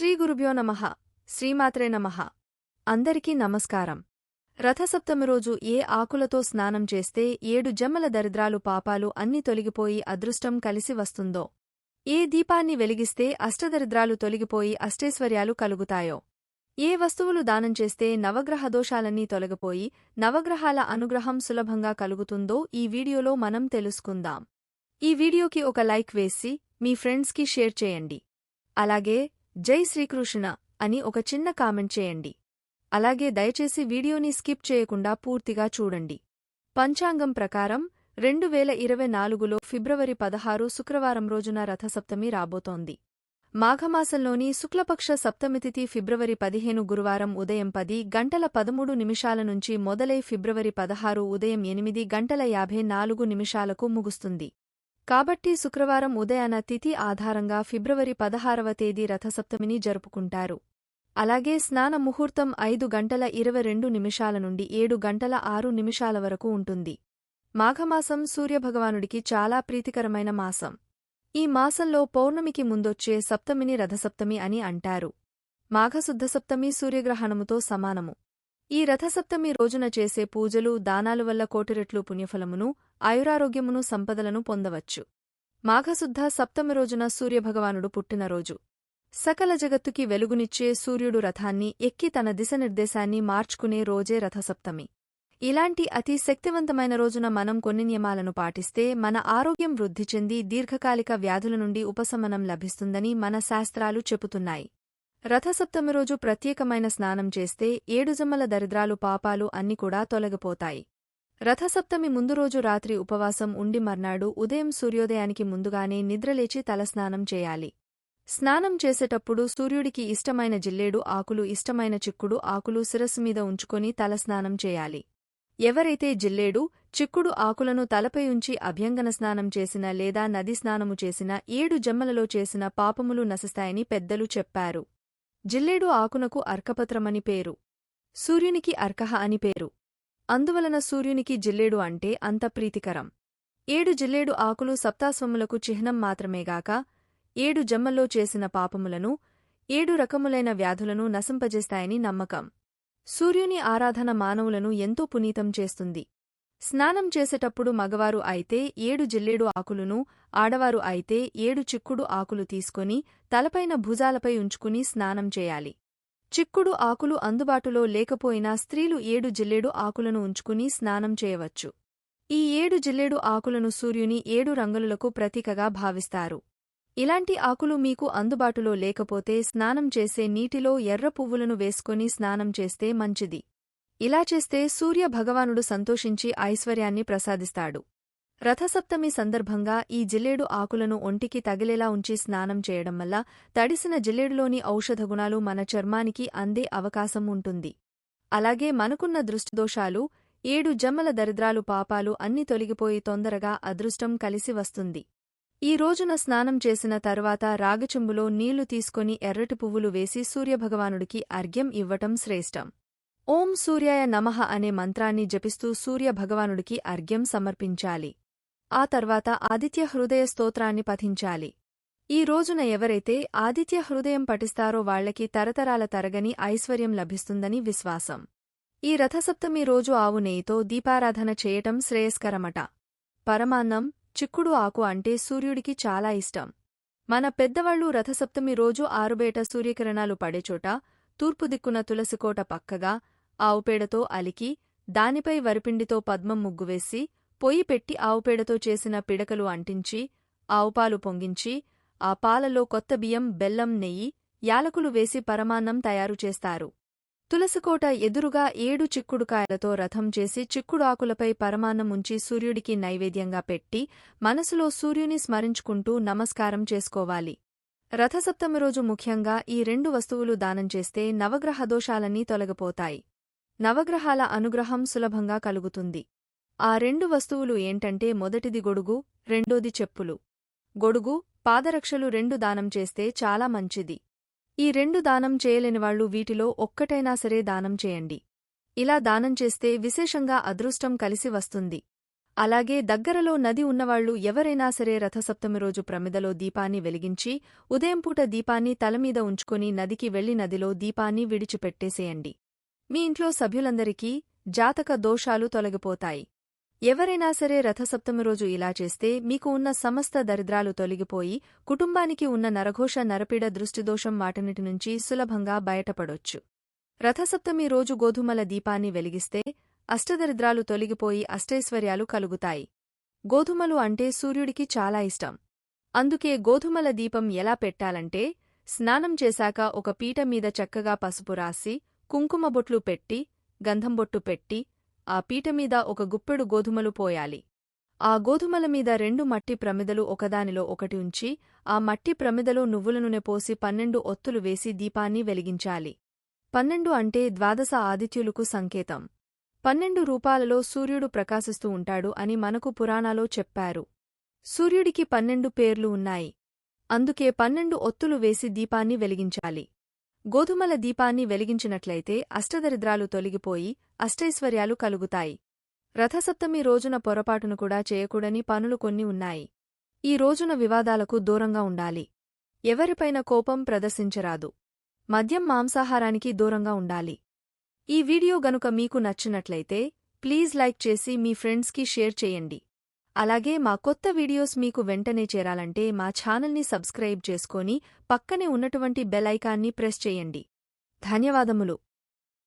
శ్రీ గురుభ్యో నమః శ్రీమాత్రే నమః అందరికీ నమస్కారం. రథసప్తమి రోజు ఏ ఆకులతో స్నానం చేస్తే 7 జన్మల దరిద్రాలు పాపాలు అన్నీ తొలగిపోయి అదృష్టం కలిసి వస్తుందో, ఏ దీపాన్ని వెలిగిస్తే అష్టదరిద్రాలు తొలగిపోయి అష్టైశ్వర్యాలు కలుగుతాయో, ఏ వస్తువులు దానం చేస్తే నవగ్రహ దోషాలన్నీ తొలగిపోయి నవగ్రహాల అనుగ్రహం సులభంగా కలుగుతుందో ఈ వీడియోలో మనం తెలుసుకుందాం. ఈ వీడియోకి ఒక లైక్ వేసి మీ ఫ్రెండ్స్కి షేర్ చేయండి. అలాగే జై శ్రీకృష్ణ అని ఒక చిన్న కామెంట్ చేయండి. అలాగే దయచేసి వీడియోని స్కిప్ చేయకుండా పూర్తిగా చూడండి. పంచాంగం ప్రకారం 2024లో ఫిబ్రవరి 16 శుక్రవారం రోజున రథసప్తమి రాబోతోంది. మాఘమాసంలోని శుక్లపక్ష సప్తమితిథి ఫిబ్రవరి 15 గురువారం ఉదయం 10:13 నుంచి మొదలై ఫిబ్రవరి 16 ఉదయం 8:54 ముగుస్తుంది. కాబట్టి శుక్రవారం ఉదయాన తిథి ఆధారంగా ఫిబ్రవరి 16వ తేదీ రథసప్తమిని జరుపుకుంటారు. అలాగే స్నాన ముహూర్తం 5:22 నుండి 7:06 వరకు ఉంటుంది. మాఘమాసం సూర్యభగవానుడికి చాలా ప్రీతికరమైన మాసం. ఈ మాసంలో పౌర్ణమికి ముందొచ్చే సప్తమిని రథసప్తమి అని అంటారు. మాఘశుద్ధ సప్తమి సూర్యగ్రహణముతో సమానము. ఈ రథసప్తమి రోజున చేసే పూజలు దానాలు వల్ల కోటిరెట్లు పుణ్యఫలమును ఆయురారోగ్యమును సంపదలను పొందవచ్చు. మాఘశుద్ధ సప్తమి రోజున సూర్యభగవానుడు పుట్టినరోజు. సకల జగత్తుకి వెలుగునిచ్చే సూర్యుడు రథాన్ని ఎక్కి తన దిశనిర్దేశాన్ని మార్చుకునే రోజే రథసప్తమి. ఇలాంటి అతి శక్తివంతమైన రోజున మనం కొన్ని నియమాలను పాటిస్తే మన ఆరోగ్యం వృద్ధి చెంది దీర్ఘకాలిక వ్యాధుల నుండి ఉపశమనం లభిస్తుందని మన శాస్త్రాలు చెబుతున్నాయి. రథసప్తమి రోజు ప్రత్యేకమైన స్నానం చేస్తే 7 జన్మల దరిద్రాలు పాపాలు అన్ని కూడా తొలగిపోతాయి. రథసప్తమి ముందు రోజు రాత్రి ఉపవాసం ఉండి మర్నాడు ఉదయం సూర్యోదయానికి ముందుగానే నిద్రలేచి తలస్నానం చేయాలి. స్నానం చేసేటప్పుడు సూర్యుడికి ఇష్టమైన జిల్లేడు ఆకులు ఇష్టమైన చిక్కుడు ఆకులు శిరస్సు మీద ఉంచుకొని తలస్నానం చేయాలి. ఎవరైతే జిల్లేడు, చిక్కుడు ఆకులను తలపై ఉంచి అభ్యంగన స్నానం చేసినా లేదా నది స్నానము చేసినా 7 జన్మలలో చేసిన పాపములు నశిస్తాయని పెద్దలు చెప్పారు. జిల్లేడు ఆకునకు అర్కపత్రమని పేరు. సూర్యునికి అర్కహ అని పేరు. అందువలన సూర్యునికి జిల్లేడు అంటే అంత ప్రీతికరం. 7 జిల్లేడు ఆకులు సప్తాశ్వములకు చిహ్నం మాత్రమేగాక 7 జన్మల్లో చేసిన పాపములను 7 రకములైన వ్యాధులను నశింపజేస్తాయని నమ్మకం. సూర్యుని ఆరాధన మానవులను ఎంతో పునీతం చేస్తుంది. స్నానం చేసేటప్పుడు మగవారు అయితే 7 జిల్లేడు ఆకులును, ఆడవారు అయితే 7 చిక్కుడు ఆకులు తీసుకొని తలపైన భుజాలపై ఉంచుకుని స్నానం చేయాలి. చిక్కుడు ఆకులు అందుబాటులో లేకపోయినా స్త్రీలు 7 జిల్లేడు ఆకులను ఉంచుకుని స్నానం చేయవచ్చు. ఈ 7 జిల్లేడు ఆకులను సూర్యుని 7 రంగులకు ప్రతీకగా భావిస్తారు. ఇలాంటి ఆకులు మీకు అందుబాటులో లేకపోతే స్నానం చేసే నీటిలో ఎర్ర పువ్వులను వేసుకొని స్నానం చేస్తే మంచిది. ఇలా చేస్తే సూర్య భగవానుడు సంతోషించి ఐశ్వర్యాన్ని ప్రసాదిస్తాడు. రథసప్తమి సందర్భంగా ఈ జిల్లేడు ఆకులను ఒంటికి తగిలేలా ఉంచి స్నానం చేయడం వల్ల తడిసిన జిల్లేడులోని ఔషధగుణాలు మన చర్మానికి అందే అవకాశం ఉంటుంది. అలాగే మనకున్న దృష్టిదోషాలు 7 జన్మల దరిద్రాలు పాపాలు అన్నీ తొలగిపోయి తొందరగా అదృష్టం కలిసి వస్తుంది. ఈ రోజున స్నానం చేసిన తరువాత రాగిచెంబులో నీళ్లు తీసుకొని ఎర్రటి పువ్వులు వేసి సూర్యభగవానుడికి అర్ఘ్యం ఇవ్వటం శ్రేష్టం. ఓం సూర్యాయ నమః అనే మంత్రాన్ని జపిస్తూ సూర్యభగవానుడికి అర్ఘ్యం సమర్పించాలి. ఆ తర్వాత ఆదిత్య హృదయ స్తోత్రాన్ని పఠించాలి. ఈ రోజున ఎవరైతే ఆదిత్య హృదయం పఠిస్తారో వాళ్లకి తరతరాల తరగని ఐశ్వర్యం లభిస్తుందని విశ్వాసం. ఈ రథసప్తమి రోజు ఆవు నెయ్యితో దీపారాధన చేయటం శ్రేయస్కరమట. పరమాన్నం, చిక్కుడు ఆకు అంటే సూర్యుడికి చాలా ఇష్టం. మన పెద్దవాళ్లు రథసప్తమి రోజు ఆరుబేట సూర్యకిరణాలు పడేచోట తూర్పు దిక్కున తులసికోట పక్కగా ఆవుపేడతో అలికి దానిపై వరిపిండితో పద్మం ముగ్గువేసి పొయ్యి పెట్టి ఆవుపేడతో చేసిన పిడకలు అంటించి ఆవుపాలు పొంగించి ఆ పాలలో కొత్త బియ్యం, బెల్లం, నెయ్యి, యాలకులు వేసి పరమాన్నం తయారు చేస్తారు. తులసికోట ఎదురుగా 7 చిక్కుడుకాయలతో రథం చేసి చిక్కుడాకులపై పరమాన్నం ఉంచి సూర్యుడికి నైవేద్యంగా పెట్టి మనసులో సూర్యుని స్మరించుకుంటూ నమస్కారం చేసుకోవాలి. రథసప్తమి రోజు ముఖ్యంగా ఈ 2 వస్తువులు దానం చేస్తే నవగ్రహ దోషాలన్నీ తొలగిపోతాయి. నవగ్రహాల అనుగ్రహం సులభంగా కలుగుతుంది. ఆ 2 వస్తువులు ఏంటంటే మొదటిది గొడుగు, రెండోది చెప్పులు. గొడుగు, పాదరక్షలు 2 దానం చేస్తే చాలా మంచిది. ఈ 2 దానం చేయలేనివాళ్లు వీటిలో ఒక్కటైనా సరే దానం చేయండి. ఇలా దానం చేస్తే విశేషంగా అదృష్టం కలిసి వస్తుంది. అలాగే దగ్గరలో నది ఉన్నవాళ్లు ఎవరైనా సరే రథసప్తమి రోజు ప్రమిదలో దీపాన్ని వెలిగించి ఉదయంపూట దీపాన్ని తలమీద ఉంచుకొని నదికి వెళ్లి నదిలో దీపాన్ని విడిచిపెట్టేసేయండి. మీ ఇంట్లో సభ్యులందరికీ జాతక దోషాలు తొలగిపోతాయి. ఎవరైనా సరే రథసప్తమి రోజు ఇలా చేస్తే మీకు ఉన్న సమస్త దరిద్రాలు తొలగిపోయి కుటుంబానికి ఉన్న నరఘోష నరపీడ దృష్టిదోషం వాటన్నిటి నుంచి సులభంగా బయటపడొచ్చు. రథసప్తమి రోజు గోధుమల దీపాన్ని వెలిగిస్తే అష్టదరిద్రాలు తొలగిపోయి అష్టైశ్వర్యాలు కలుగుతాయి. గోధుమలు అంటే సూర్యుడికి చాలా ఇష్టం. అందుకే గోధుమల దీపం ఎలా పెట్టాలంటే స్నానం చేశాక ఒక పీట మీద చక్కగా పసుపు రాసి కుంకుమబొట్లు పెట్టి గంధంబొట్టు పెట్టి ఆ పీటమీద ఒక గుప్పెడు గోధుమలు పోయాలి. ఆ గోధుమల మీద 2 మట్టి ప్రమిదలు ఒకదానిలో ఒకటి ఉంచి ఆ మట్టి ప్రమిదలో నువ్వుల నూనె పోసి 12 ఒత్తులు వేసి దీపాన్ని వెలిగించాలి. 12 అంటే ద్వాదశ ఆదిత్యులకు సంకేతం. 12 రూపాలలో సూర్యుడు ప్రకాశిస్తూ ఉంటాడు అని మనకు పురాణాలో చెప్పారు. సూర్యుడికి 12 పేర్లు ఉన్నాయి. అందుకే 12 ఒత్తులు వేసి దీపాన్ని వెలిగించాలి. గోధుమల దీపాన్ని వెలిగించినట్లయితే అష్టదరిద్రాలు తొలగిపోయి అష్టైశ్వర్యాలు కలుగుతాయి. రథసప్తమి రోజున పొరపాటును కూడా చేయకూడని పనులు కొన్ని ఉన్నాయి. ఈ రోజున వివాదాలకు దూరంగా ఉండాలి. ఎవరిపైన కోపం ప్రదర్శించరాదు. మద్యం మాంసాహారానికి దూరంగా ఉండాలి. ఈ వీడియో గనుక మీకు నచ్చినట్లయితే ప్లీజ్ లైక్ చేసి మీ ఫ్రెండ్స్కి షేర్ చేయండి. అలాగే మా కొత్త వీడియోస్ మీకు వెంటనే చేరాలంటే మా ఛానల్ని సబ్స్క్రైబ్ చేసుకొని పక్కనే ఉన్నటువంటి బెల్ ఐకాన్ని ప్రెస్ చేయండి. ధన్యవాదములు.